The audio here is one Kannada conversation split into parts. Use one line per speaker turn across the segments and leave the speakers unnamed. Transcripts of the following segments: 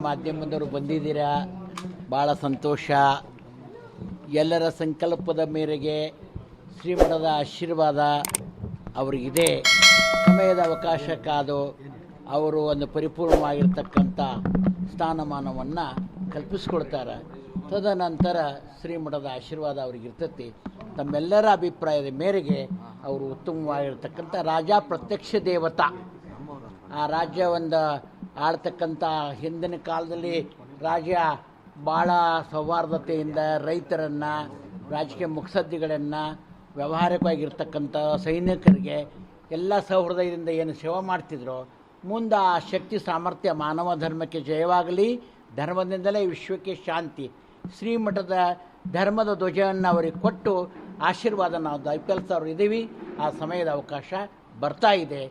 ಮಾಧ್ಯಮದವರು ಬಂದಿದ್ದೀರಾ, ಭಾಳ ಸಂತೋಷ. ಎಲ್ಲರ ಸಂಕಲ್ಪದ ಮೇರೆಗೆ ಶ್ರೀಮಠದ ಆಶೀರ್ವಾದ ಅವರಿಗಿದೆ. ಸಮಯದ ಅವಕಾಶ ಕಾದು ಅವರು ಒಂದು ಪರಿಪೂರ್ಣವಾಗಿರ್ತಕ್ಕಂಥ ಸ್ಥಾನಮಾನವನ್ನು ಕಲ್ಪಿಸ್ಕೊಳ್ತಾರೆ. ತದನಂತರ ಶ್ರೀಮಠದ ಆಶೀರ್ವಾದ ಅವ್ರಿಗಿರ್ತೈತಿ. ತಮ್ಮೆಲ್ಲರ ಅಭಿಪ್ರಾಯದ ಮೇರೆಗೆ ಅವರು ಉತ್ತಮವಾಗಿರ್ತಕ್ಕಂಥ ರಾಜ ಪ್ರತ್ಯಕ್ಷ ದೇವತಾ. ಆ ರಾಜ್ಯ ಒಂದು ಆಳ್ತಕ್ಕಂಥ ಹಿಂದಿನ ಕಾಲದಲ್ಲಿ ರಾಜ್ಯ ಭಾಳ ಸೌಹಾರ್ದತೆಯಿಂದ ರೈತರನ್ನು, ರಾಜಕೀಯ ಮುತ್ಸದ್ದಿಗಳನ್ನು, ವ್ಯಾವಹಾರಿಕವಾಗಿರ್ತಕ್ಕಂಥ ಸೈನಿಕರಿಗೆ ಎಲ್ಲ ಸೌಹೃದಯದಿಂದ ಏನು ಸೇವೆ ಮಾಡ್ತಿದ್ರು, ಮುಂದೆ ಆ ಶಕ್ತಿ ಸಾಮರ್ಥ್ಯ ಮಾನವ ಧರ್ಮಕ್ಕೆ ಜಯವಾಗಲಿ, ಧರ್ಮದಿಂದಲೇ ವಿಶ್ವಕ್ಕೆ ಶಾಂತಿ, ಶ್ರೀಮಠದ ಧರ್ಮದ ಧ್ವಜವನ್ನು ಅವರಿಗೆ ಕೊಟ್ಟು ಆಶೀರ್ವಾದ ನಾವು ದಯಪಾಲಿಸೋರು ಇದ್ದೀವಿ. ಆ ಸಮಯದ ಅವಕಾಶ ಬರ್ತಾ ಇದೆ.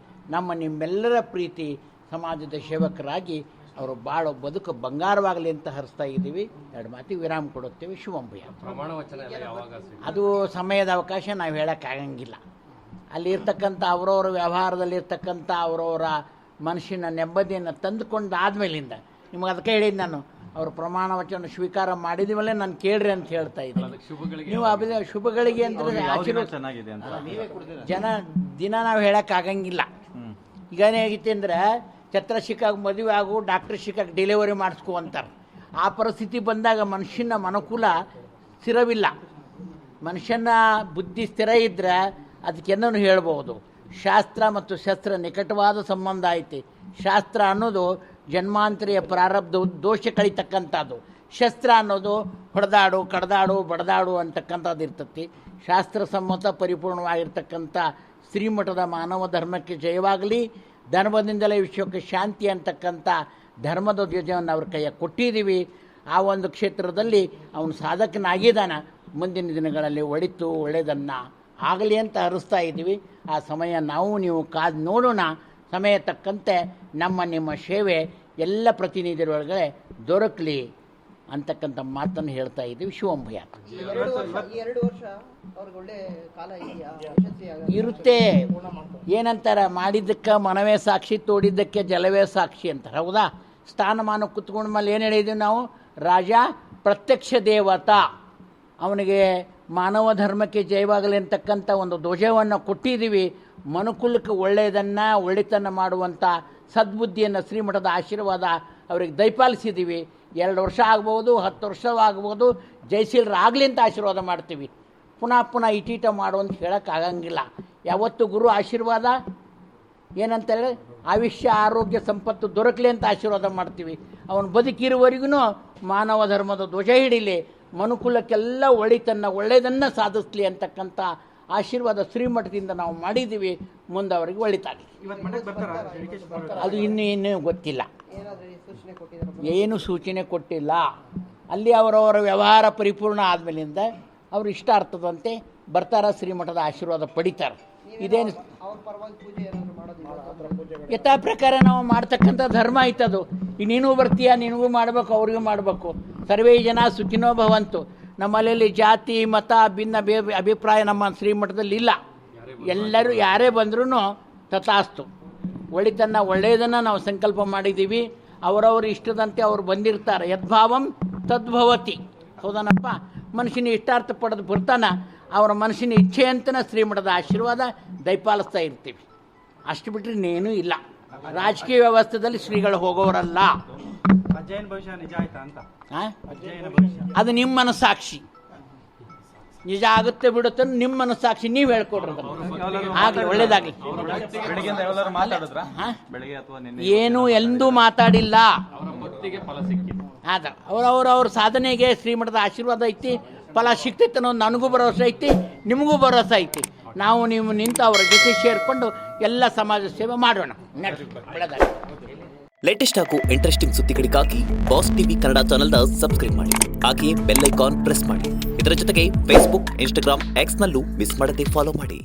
ನಿಮ್ಮೆಲ್ಲರ ಪ್ರೀತಿ ಸಮಾಜದ ಸೇವಕರಾಗಿ ಅವರು ಭಾಳ ಬದುಕು ಬಂಗಾರವಾಗಲಿ ಅಂತ ಹರಿಸ್ತಾ ಇದ್ದೀವಿ. ಎರಡು ಮಾತಿಗೆ ವಿರಾಮ ಕೊಡುತ್ತೇವೆ. ಶುಭಂಭಯ. ಅದು ಸಮಯದ ಅವಕಾಶ ನಾವು ಹೇಳೋಕ್ಕಾಗಂಗಿಲ್ಲ. ಅಲ್ಲಿ ಇರ್ತಕ್ಕಂಥ ಅವರವರ ವ್ಯವಹಾರದಲ್ಲಿರ್ತಕ್ಕಂಥ ಅವರವರ ಮನಸ್ಸಿನ ನೆಮ್ಮದಿಯನ್ನು ತಂದುಕೊಂಡಾದ್ಮೇಲಿಂದ ನಿಮಗೆ ಅದಕ್ಕೆ ಹೇಳಿದ್ದು ನಾನು, ಅವರು ಪ್ರಮಾಣ ವಚನ ಸ್ವೀಕಾರ ಮಾಡಿದ ನಾನು ಕೇಳ್ರಿ ಅಂತ ಹೇಳ್ತಾ ಇದ್ದೀನಿ. ನೀವು ಶುಭಗಳಿಗೆ ಅಂದರೆ ದಿನ ನಾವು ಹೇಳೋಕ್ಕಾಗಂಗಿಲ್ಲ. ಈಗ ಏನಾಗೈತಿ ಅಂದ್ರೆ ಛತ್ರಶಿಕಾಗಿ ಮದುವೆ ಆಗು, ಡಾಕ್ಟರ್ ಶಿಕಾಗಿ ಡೆಲಿವರಿ ಮಾಡಿಸ್ಕೊ ಅಂತಾರೆ. ಆ ಪರಿಸ್ಥಿತಿ ಬಂದಾಗ ಮನುಷ್ಯನ ಮನುಕೂಲ ಸ್ಥಿರವಿಲ್ಲ. ಮನುಷ್ಯನ ಬುದ್ಧಿ ಸ್ಥಿರ ಇದ್ದರೆ ಅದಕ್ಕೆನ್ನೂ ಹೇಳ್ಬೋದು. ಶಾಸ್ತ್ರ ಮತ್ತು ಶಸ್ತ್ರ ನಿಕಟವಾದ ಸಂಬಂಧ ಐತಿ. ಶಾಸ್ತ್ರ ಅನ್ನೋದು ಜನ್ಮಾಂತರಿಯ ಪ್ರಾರಬ್ಧ ದೋಷ ಕಳಿತಕ್ಕಂಥದ್ದು. ಶಸ್ತ್ರ ಅನ್ನೋದು ಹೊಡೆದಾಡು, ಕಡ್ದಾಡು, ಬಡದಾಡು ಅಂತಕ್ಕಂಥದ್ದು ಇರ್ತತಿ. ಶಾಸ್ತ್ರ ಸಮ್ಮತ ಪರಿಪೂರ್ಣವಾಗಿರ್ತಕ್ಕಂಥ ಶ್ರೀಮಠದ ಮಾನವ ಧರ್ಮಕ್ಕೆ ಜಯವಾಗಲಿ, ಧರ್ಮದಿಂದಲೇ ವಿಶ್ವಕ್ಕೆ ಶಾಂತಿ ಅಂತಕ್ಕಂಥ ಧರ್ಮದ ಧ್ವಜವನ್ನು ಅವ್ರ ಕೈಯ ಕೊಟ್ಟಿದ್ದೀವಿ. ಆ ಒಂದು ಕ್ಷೇತ್ರದಲ್ಲಿ ಅವನು ಸಾಧಕನಾಗಿದ್ದಾನೆ. ಮುಂದಿನ ದಿನಗಳಲ್ಲಿ ಒಳ್ಳೆಯದನ್ನು ಆಗಲಿ ಅಂತ ಹರಿಸ್ತಾ ಇದ್ದೀವಿ. ಆ ಸಮಯ ನಾವು ನೀವು ಕಾದು ನೋಡೋಣ. ಸಮಯ ತಕ್ಕಂತೆ ನಿಮ್ಮ ಸೇವೆ ಎಲ್ಲ ಪ್ರತಿನಿಧಿಗಳ ಒಳಗಡೆ ದೊರಕಲಿ ಅಂತಕ್ಕಂಥ ಮಾತನ್ನು ಹೇಳ್ತಾ ಇದ್ದೀವಿ. ಶಿವಂಭಯ ಇರುತ್ತೆ. ಏನಂತಾರೆ, ಮಾಡಿದ್ದಕ್ಕೆ ಮನವೇ ಸಾಕ್ಷಿ, ತೋಡಿದ್ದಕ್ಕೆ ಜಲವೇ ಸಾಕ್ಷಿ ಅಂತಾರೆ. ಹೌದಾ? ಸ್ಥಾನಮಾನ ಕುತ್ಕೊಂಡ ಮೇಲೆ ಏನು ಹೇಳಿದ್ದೀವಿ ನಾವು? ರಾಜ ಪ್ರತ್ಯಕ್ಷ ದೇವತಾ. ಅವನಿಗೆ ಮಾನವ ಧರ್ಮಕ್ಕೆ ಜಯವಾಗಲಿ ಅಂತಕ್ಕಂಥ ಒಂದು ಧ್ವಜವನ್ನು ಕೊಟ್ಟಿದ್ದೀವಿ. ಮನುಕುಲಕ್ಕೆ ಒಳ್ಳೆತನ ಮಾಡುವಂಥ ಸದ್ಬುದ್ಧಿಯನ್ನು ಶ್ರೀಮಠದ ಆಶೀರ್ವಾದ ಅವರಿಗೆ ದಯಪಾಲಿಸಿದ್ದೀವಿ. 2 ವರ್ಷ ಆಗ್ಬೋದು, 10 ವರ್ಷವಾಗ್ಬೋದು, ಜಯಶೀಲರಾಗಲಿ ಅಂತ ಆಶೀರ್ವಾದ ಮಾಡ್ತೀವಿ. ಪುನಃ ಇಟೀಟ ಮಾಡುವಂತ ಹೇಳೋಕ್ಕಾಗಂಗಿಲ್ಲ. ಯಾವತ್ತು ಗುರು ಆಶೀರ್ವಾದ ಏನಂತೇಳಿ ಆಯುಷ್ಯ, ಆರೋಗ್ಯ, ಸಂಪತ್ತು ದೊರಕಲಿ ಅಂತ ಆಶೀರ್ವಾದ ಮಾಡ್ತೀವಿ. ಅವನು ಬದುಕಿರುವವರೆಗೂ ಮಾನವ ಧರ್ಮದ ಧ್ವಜ ಹಿಡೀಲಿ, ಮನುಕುಲಕ್ಕೆಲ್ಲ ಒಳ್ಳೆಯದನ್ನು ಸಾಧಿಸಲಿ ಅಂತಕ್ಕಂಥ ಆಶೀರ್ವಾದ ಶ್ರೀಮಠದಿಂದ ನಾವು ಮಾಡಿದ್ದೀವಿ. ಮುಂದೆ ಅವರಿಗೆ ಒಳಿತಾಗಲಿ. ಅದು ಇನ್ನೂ ಗೊತ್ತಿಲ್ಲ, ಏನು ಸೂಚನೆ ಕೊಟ್ಟಿಲ್ಲ. ಅಲ್ಲಿ ಅವರವರ ವ್ಯವಹಾರ ಪರಿಪೂರ್ಣ ಆದಮೇಲಿಂದ ಅವರು ಇಷ್ಟಾರ್ಥದಂತೆ ಬರ್ತಾರ, ಶ್ರೀಮಠದ ಆಶೀರ್ವಾದ ಪಡಿತಾರೆ. ಇದೇನು ಯಥಾ ಪ್ರಕಾರ ನಾವು ಮಾಡ್ತಕ್ಕಂಥ ಧರ್ಮ ಆಯ್ತದು. ಈಗ ನೀನು ಬರ್ತೀಯ, ನಿನಗೂ ಮಾಡಬೇಕು, ಅವ್ರಿಗೂ ಮಾಡಬೇಕು. ಸರ್ವೇ ಜನ ಸುಖಿನೋ ಭವಂತು. ನಮ್ಮಲ್ಲಿ ಜಾತಿ ಮತ ಭಿನ್ನ ಅಭಿಪ್ರಾಯ ನಮ್ಮ ಶ್ರೀಮಠದಲ್ಲಿ ಇಲ್ಲ. ಎಲ್ಲರೂ ಯಾರೇ ಬಂದ್ರೂ ತಥಾಸ್ತು. ಒಳ್ಳೆಯದನ್ನು ನಾವು ಸಂಕಲ್ಪ ಮಾಡಿದ್ದೀವಿ. ಅವರವ್ರ ಇಷ್ಟದಂತೆ ಅವ್ರು ಬಂದಿರ್ತಾರೆ. ಯದ್ಭಾವಂ ತದ್ಭವತಿ. ಹೌದನಪ್ಪ? ಮನುಷ್ಯನ ಇಷ್ಟಾರ್ಥ ಪಡೆದು ಬರ್ತಾನೆ, ಅವರ ಮನುಷ್ಯನ ಇಚ್ಛೆ ಅಂತನ ಶ್ರೀಮಠದ ಆಶೀರ್ವಾದ ದಯಪಾಲಿಸ್ತಾ ಇರ್ತೀವಿ. ಅಷ್ಟು ಬಿಟ್ಟರೆ ಇನ್ನೇನೂ ಇಲ್ಲ. ರಾಜಕೀಯ ವ್ಯವಸ್ಥೆಯಲ್ಲಿ ಶ್ರೀಗಳು ಹೋಗೋರಲ್ಲ. ಅದು ನಿಮ್ಮ ಮನಸ್ಸಾಕ್ಷಿ. ನಿಜ ಆಗುತ್ತೆ ಬಿಡುತ್ತೆ ನಿಮ್ಮ ಮನಸ್ಸಾಕ್ಷಿ. ನೀವು ಹೇಳ್ಕೊಡ್ರಿ, ಆಗಲಿ, ಒಳ್ಳೇದಾಗಲಿ. ಏನು ಎಂದೂ ಮಾತಾಡಿಲ್ಲ. ಆದ ಅವ್ರ ಸಾಧನೆಗೆ ಶ್ರೀಮಠದ ಆಶೀರ್ವಾದ ಐತಿ, ಫಲ ಸಿಗ್ತೈತೆ ಅನ್ನೋದು ನನಗೂ ಭರವಸೆ ಐತಿ, ನಿಮಗೂ ಭರವಸೆ ಐತಿ. ನಾವು ನೀವು ನಿಂತು ಅವರ ಜೊತೆ ಸೇರಿಕೊಂಡು ಎಲ್ಲ ಸಮಾಜ ಸೇವೆ ಮಾಡೋಣ. ಒಳ್ಳೆದಾಗಲಿ.
ಲೇಟೆಸ್ಟ್ ಹಾಗೂ ಇಂಟ್ರೆಸ್ಟಿಂಗ್ ಸುದ್ದಿಗಳಿಗಾಗಿ ಬಾಸ್ ಟಿವಿ ಕನ್ನಡ ಚಾನೆಲ್ನ ಸಬ್ಸ್ಕ್ರೈಬ್ ಮಾಡಿ. ಹಾಗೆಯೇ ಬೆಲ್ ಐಕಾನ್ ಪ್ರೆಸ್ ಮಾಡಿ. ಇದರ ಜೊತೆಗೆ ಫೇಸ್ಬುಕ್, ಇನ್ಸ್ಟಾಗ್ರಾಮ್, ಎಕ್ಸ್ನಲ್ಲೂ ಮಿಸ್ ಮಾಡದೆ ಫಾಲೋ ಮಾಡಿ.